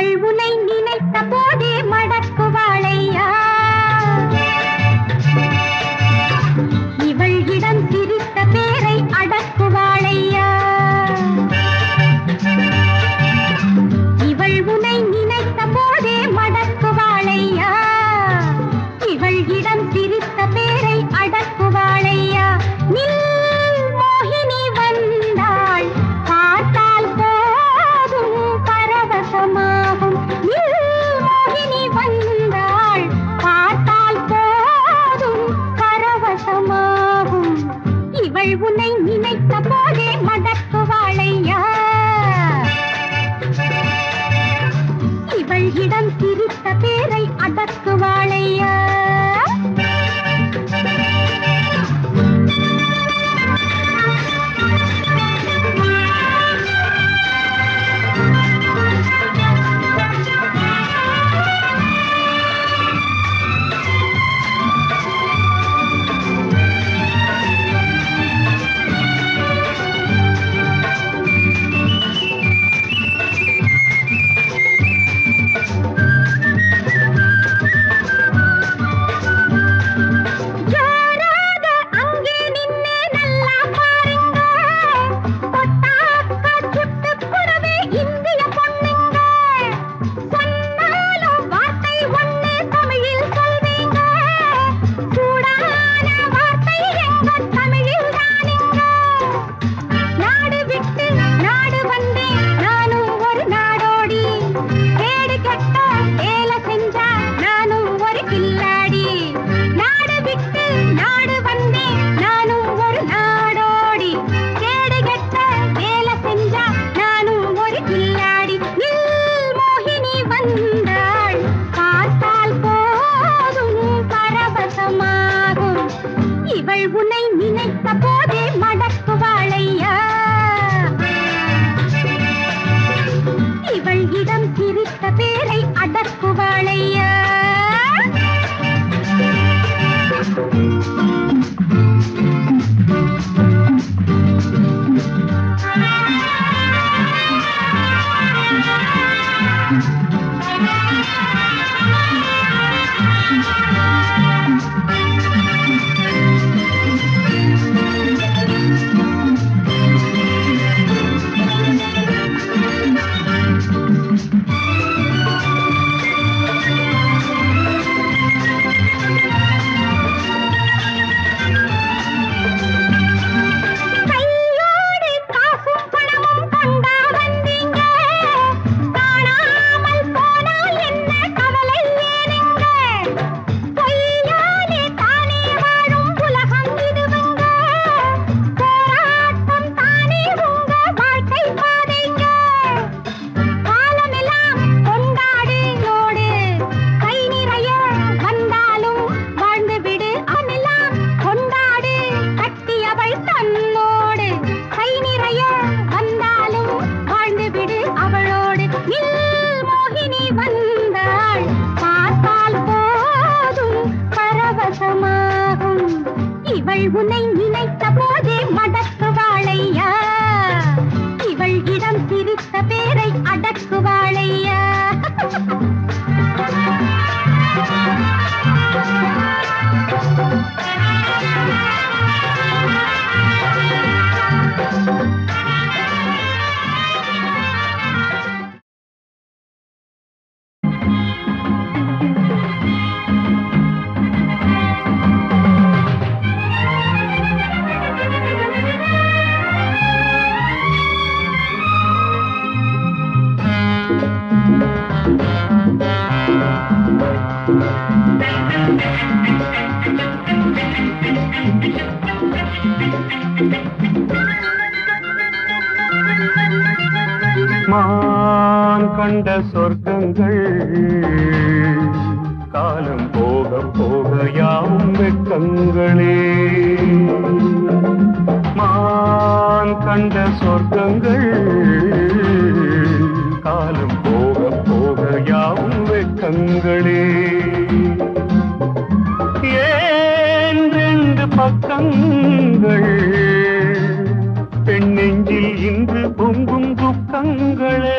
இவள் உனை நினைத்த போதே மடக்குவாளையா இவள் இடம் சிரித்த பேரை அடக்குவாளையா இவள் உனை நினைத்த போதே மடக்குவாளையா இவள் இடம் சிரித்த பேரை அடக்குவாளையா மோகினி வந்தாள் பார்த்தால் போதும் பரவசமாகும் மோகினி வந்தாள் பார்த்தால் போதும் பரவசமாகும் இவள் உன்னை நினைத்த போதே மடக்குவாளையா இவள் இடம் சிரித்த பேரை அடக்குவாளையா இவள் உன்னை நினைத்த போதே மடக்குவாளையா இவள் இடம் சிரித்த பேரை அடக்குவாளையா மான் கண்ட சொர்க்கங்கள் காலம் போக போக யாவும் வெட்கங்களே மான் கண்ட சொர்க்கங்கள் காலம் போக போக யாவும் வெட்கங்களே ஏன் ரெண்டு பக்கங்கள் பெண்ணெஞ்சில் இன்று பொங்கும் துக்கங்களே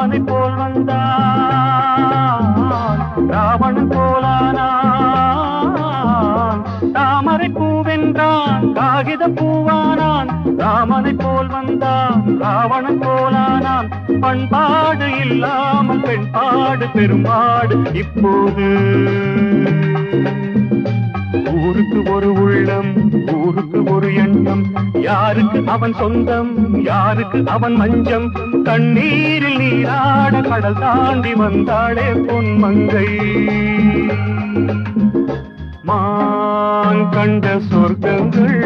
ராமனை போல் வந்தான் ராவணன் போலானான் தாமரை பூவென்றான் காகித பூவானான் ராமனை போல் வந்தான் ராவணன் போலானான் பண்பாடு இல்லாமல் பெண்பாடு பெரும்பாடு இப்போது ஊருக்கு ஒரு உள்ளம் ஊருக்கு ஒரு எண்ணம் யாருக்கு அவன் சொந்தம் யாருக்கு அவன் மஞ்சம் கண்ணீரில் நீராட கடல் தாண்டி வந்தாளே பொன்மங்கை மான் கண்ட சொர்க்கங்கள்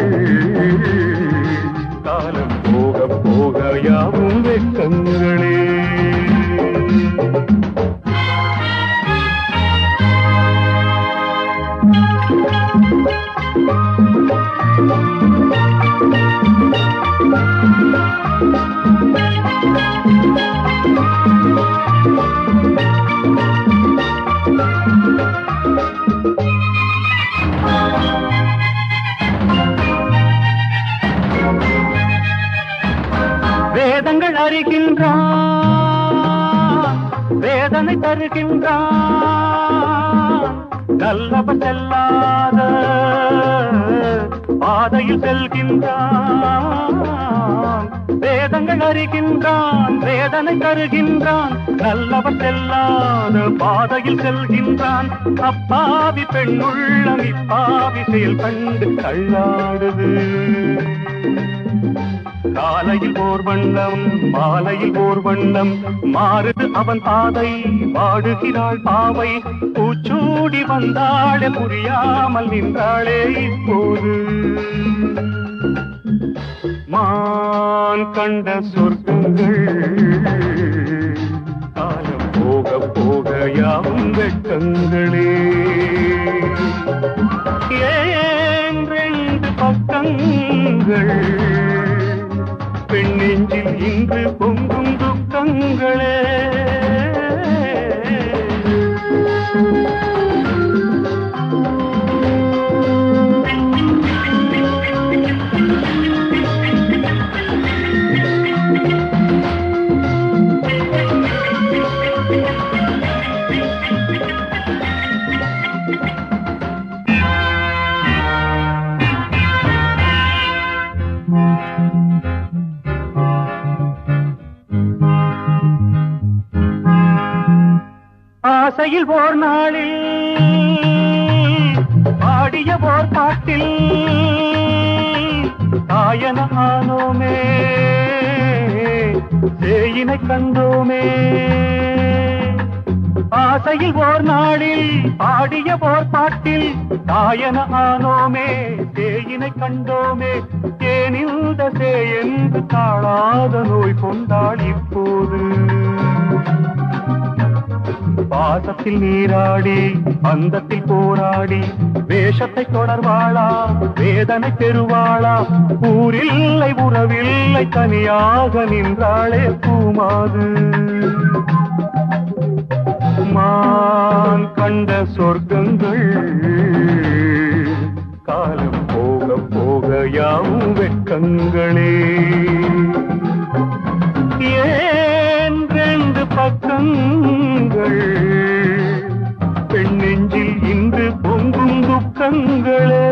காலம் போக போக யாவும் வெட்கங்களே வேதங்கள் அறிகின்றான் வேதனை தருகின்றான் நல்லவர் செல்லாத பாதையில் செல்கின்றான் வேதங்கள் அறிகின்றான் வேதனை தருகின்றான் நல்லவர் செல்லாத பாதையில் செல்கின்றான் அப்பாவி பெண்ணுள்ளம் இப்பாவி செயல் கண்டு தள்ளாடுது காலையில் ஓர் வண்ணம் மாலையில் ஓர் வண்ணம் மாறுது அவன் பாதை வாடுகிறாள் பாவை பூச்சூடி வந்தாளே புரியாமல் நின்றாளே இப்போது மான் கண்ட சொர்க்கங்கள் காலம் போக போக யாவும் வெட்கங்களே ஏன் ரெண்டு பக்கங்கள் பெண் நெஞ்சில் இன்று பொங்கும் துக்கங்களே ஆசையில் ஓர் நாளில் பாடிய ஓர் பாட்டில் தாயன ஆனோமே சேயினை கண்டோமே ஆசையில் ஓர் நாளில் பாடிய ஓர் பாட்டில் தாயன ஆனோமே சேயினை கண்டோமே ஏன் இந்த சே என்று தாழாத நோய் கொண்டாள் இப்போது பாசத்தில் நீராடி அந்தத்தில் போராடி வேஷத்தை தொடர்வாளா வேதனை பெறுவாளா ஊரில்லை உறவில்லை தனியாக நின்றாளே பூமாது மான் கண்ட சொர்க்கங்கள் காலம் போக போக யாவும் வெட்கங்களே ஏன் ரெண்டு பக்கங்கள் பெண் நெஞ்சில் இன்று பொங்கும் துக்கங்களே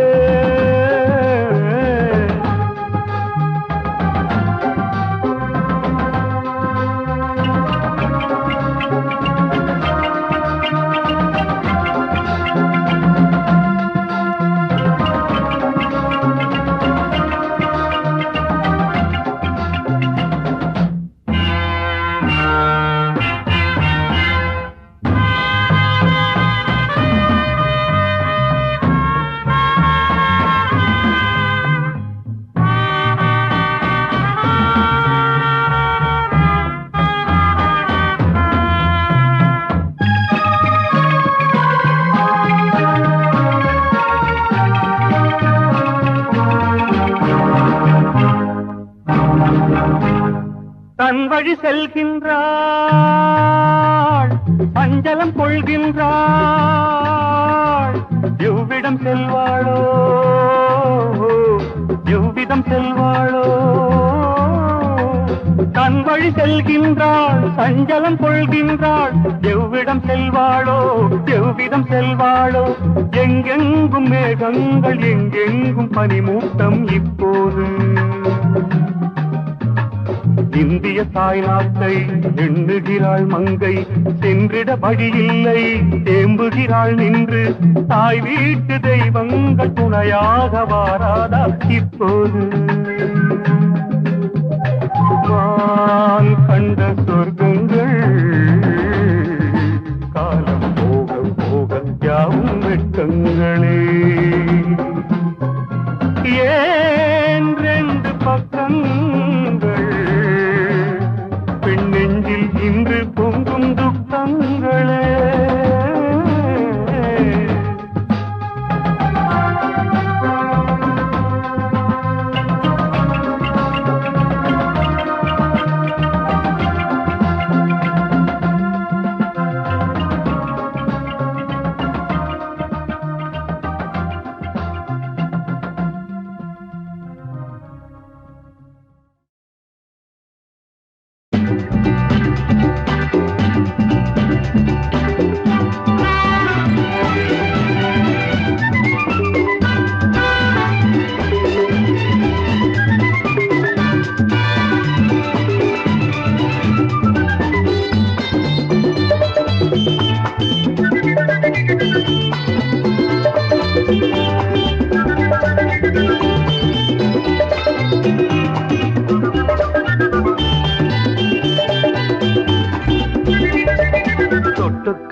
தன் வழி செல்கின்றாள் பஞ்சலம் கொள்கின்றாள் எவ்விடம் செல்வாளோ எவ்விதம் செல்வாளோ தன் வழி செல்கின்றாள், சஞ்சலம் கொள்கின்றாள். எவ்விடம் செல்வாளோ, எவ்விதம் செல்வாளோ? எங்கெங்கும் மேகங்கள், எங்கெங்கும் பனிமூட்டம் இப்போது. இந்திய தாய்நாட்டை எண்ணுகிறாள் மங்கை, சென்றிட வழியில்லை தேம்புகிறாள் நின்று. தாய் வீட்டு தெய்வங்கள் துணையாக வாராதா இப்போது? நான் கண்ட சொர்க்கங்கள் காலம் போக போக யாவும் வெட்கங்களே. ஏன் ரெண்டு பக்கங்கள் பெண்ணெஞ்சில் இன்று பொங்கும் துக்கங்களே.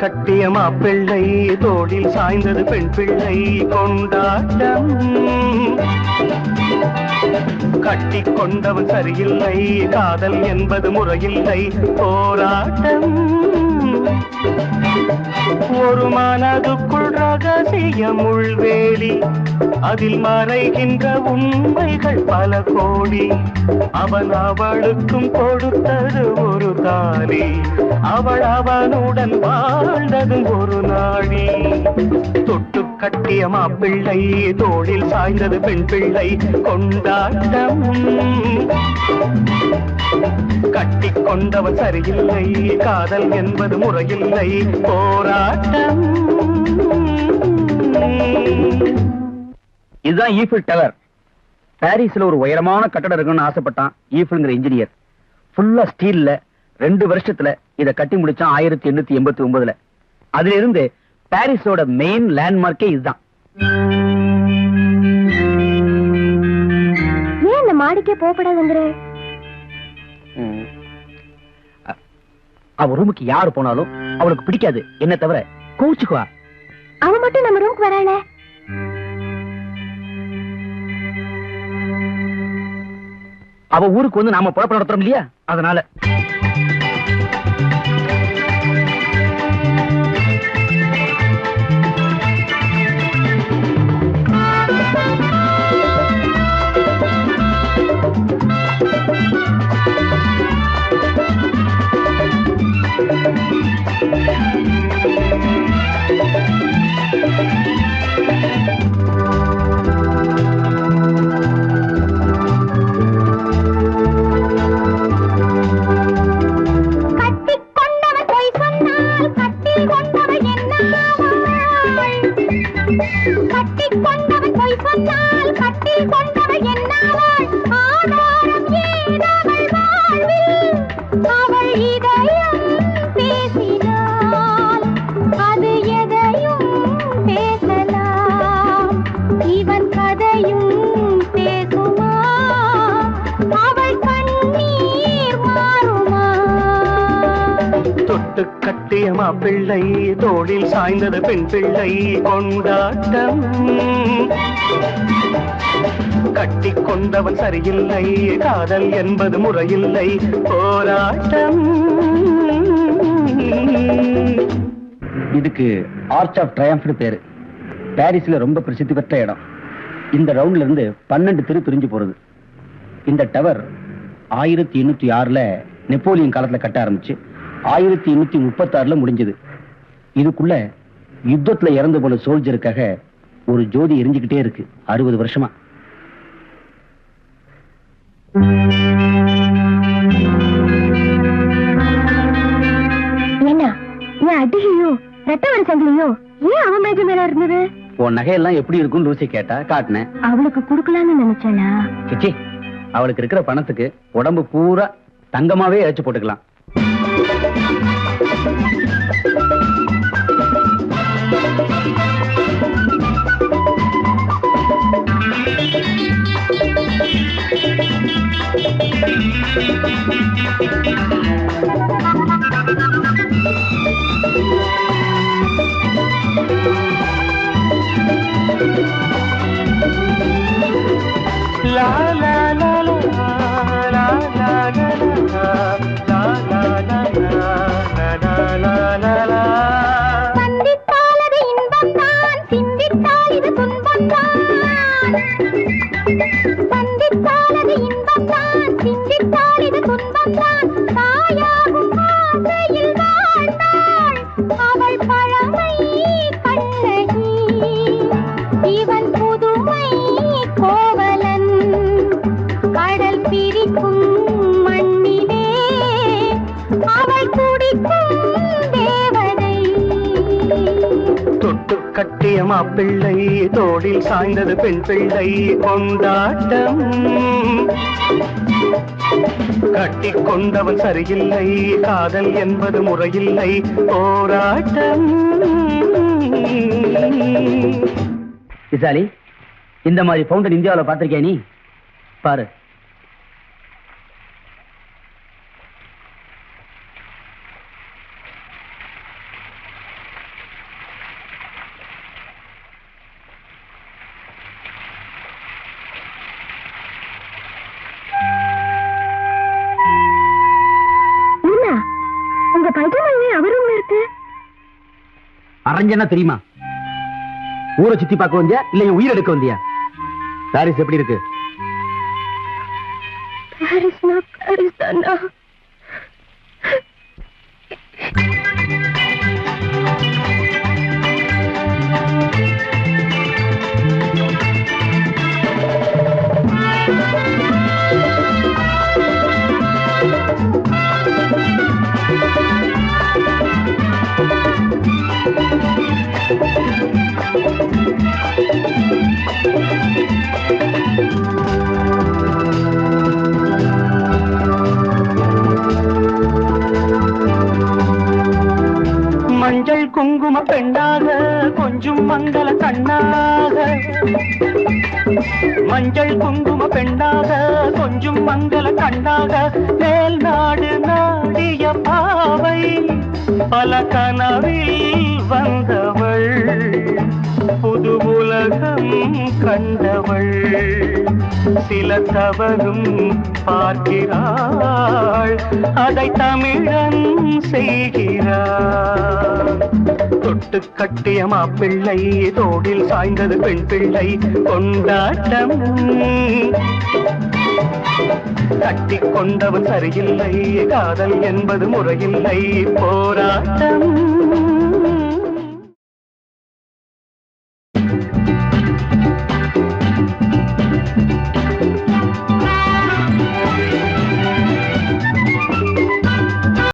கட்டிய மாப்பிள்ளை தோளில் சாய்ந்தது பெண் பிள்ளை கொண்டாட்டம். கட்டி கொண்டவன் சரியில்லை, காதல் என்பது முறையில்லை போராட்டம். ஒரு மனதுக்குள் ரகசியம் உள்வேலி, அதில் மறைகின்ற உண்மைகள் பல கோடி. அவன் அவளுக்கும் கொடுத்தது ஒரு தாலி, அவள் அவனுடன் வாழ்ந்ததும் ஒரு நாளி. தொட்டு கட்டிய மாப்பிள்ளை தோளில் சாய்ந்தது பெண் பிள்ளை கொண்டாட்டம். கட்டி கொண்டவன் சரியில்லை, காதல் என்பது முறையில்லை போராட்டம். இதுதான் ஈஃபில் டவர். பாரிஸ்ல ஒரு உயரமான கட்டடம் இருக்குன்னு ஆசைப்பட்டான் ஈஃபில்ங்கிற இன்ஜினியர். ஃபுல்லா ஸ்டீல்ல 2 வருஷத்துல இத கட்டி முடிச்சான் 1889. அதுல இருந்து பாரிஸோட மெயின் லேண்ட்மார்க்கே இதுதான். ஏன் இந்த மாடிக்கே போகப்படாதுங்கிற? அவ ரூமுக்கு யாரு போனாலும் அவளுக்கு பிடிக்காது, என்ன தவிர கோச்சுக்குவா. அவ மட்டும் நம்ம ரூமுக்கு வராள. அவ ஊருக்கு வந்து நாம புறப்பட நடத்துறோம் இல்லையா, அதனால. கட்டிய மாப்பிள்ளை தோளில் சாய்ந்தது பெண் பிள்ளை கொண்டாட்டம். கட்டி கொண்டவன் சரியில்லை, காதல் என்பது முறையில்லை போராட்டம். இதுக்கு ஆர்ச் ஆஃப் ட்ரையம்ஃப்னு பேரு. பாரிஸ்ல ரொம்ப பிரசித்தி பெற்ற இடம். இந்த ரவுண்ட்ல இருந்து 12 தெரு பிரிஞ்சு போறது. இந்த டவர் 1806ல நெப்போலியன் காலத்துல கட்ட ஆரம்பிச்சு 1836ல முடிஞ்சது. இதுக்குள்ள யுத்தத்துல இறந்து போன சோல்ஜருக்காக ஒரு ஜோதி எரிஞ்சுக்கிட்டே இருக்கு 60 வருஷமா. கட்டிகையோ ரெட்டவரி சங்கிலியோ ஏன் அவன் மேஜ மேல இருந்தது? உன் நகையெல்லாம் எப்படி இருக்கும்னு லூசி கேட்டா காட்டினேன். அவளுக்கு குடுக்கலான்னு நினைச்சேனா? சிச்சி, அவளுக்கு இருக்கிற பணத்துக்கு உடம்பு பூரா தங்கமாவே ஏச்சு போட்டுக்கலாம். லா லா லா லா லா லா லா லா லா லா லா லா. சந்தித்தால் அது இன்பம்தான், சிந்தித்தால் இது துன்பம்தான். சந்தித்தால் அது இன்பம்தான், சிந்தித்தால் இது துன்பம்தான். தாயாகும் ஆசையில் வாழ்ந்தாள் அவள் பழமை கண்ணகி, இவன் புதுமை கோவலன். கடல் பிரிக்கும் மண்ணிலே அவள் குடிக்கும் தேவதை. தொட்டு கட்டிய மாப்பிள்ளை, தோளில் சாய்ந்தது பெண் பிள்ளை. கொண்டாட்டம் கட்டி கொண்டவன் சரியில்லை, காதல் என்பது முறையில்லை. போராட்டம். விசாலி, இந்த மாதிரி ஃபவுண்டன் இந்தியாவில் பார்த்திருக்கியா நீ? பாரு. உங்க பைஜாமாவே அவரும் இருக்கு. அரஞ்சனா தெரியுமா? ஊரை சுத்தி பார்க்க வந்தியா இல்ல உயிர் எடுக்க வந்தியா? பாரிஸ் எப்படி இருக்கு? பாரிஸ்னா பாரிஸ் தானா? மஞ்சள் குங்கும பெண்ணாக கொஞ்சம் மங்கள கண்ணாக, மஞ்சள் குங்கும பெண்ணாக கொஞ்சம் மங்கள கண்ணாக. மேல் நாடு நாடிய பாவை, பல கனவில் வந்தவள், புது உலகம் கண்டவள். சில தவறும் பார்க்கிறாள், அதை தமிழன் செய்கிறாள். தொட்டு கட்டிய மாப்பிள்ளை, தோளில் சாய்ந்தது பெண் பிள்ளை. கொண்டாட்டம் கட்டி கொண்டவன் சரியில்லை, காதல் என்பது முறையில்லை. போராட்டம்.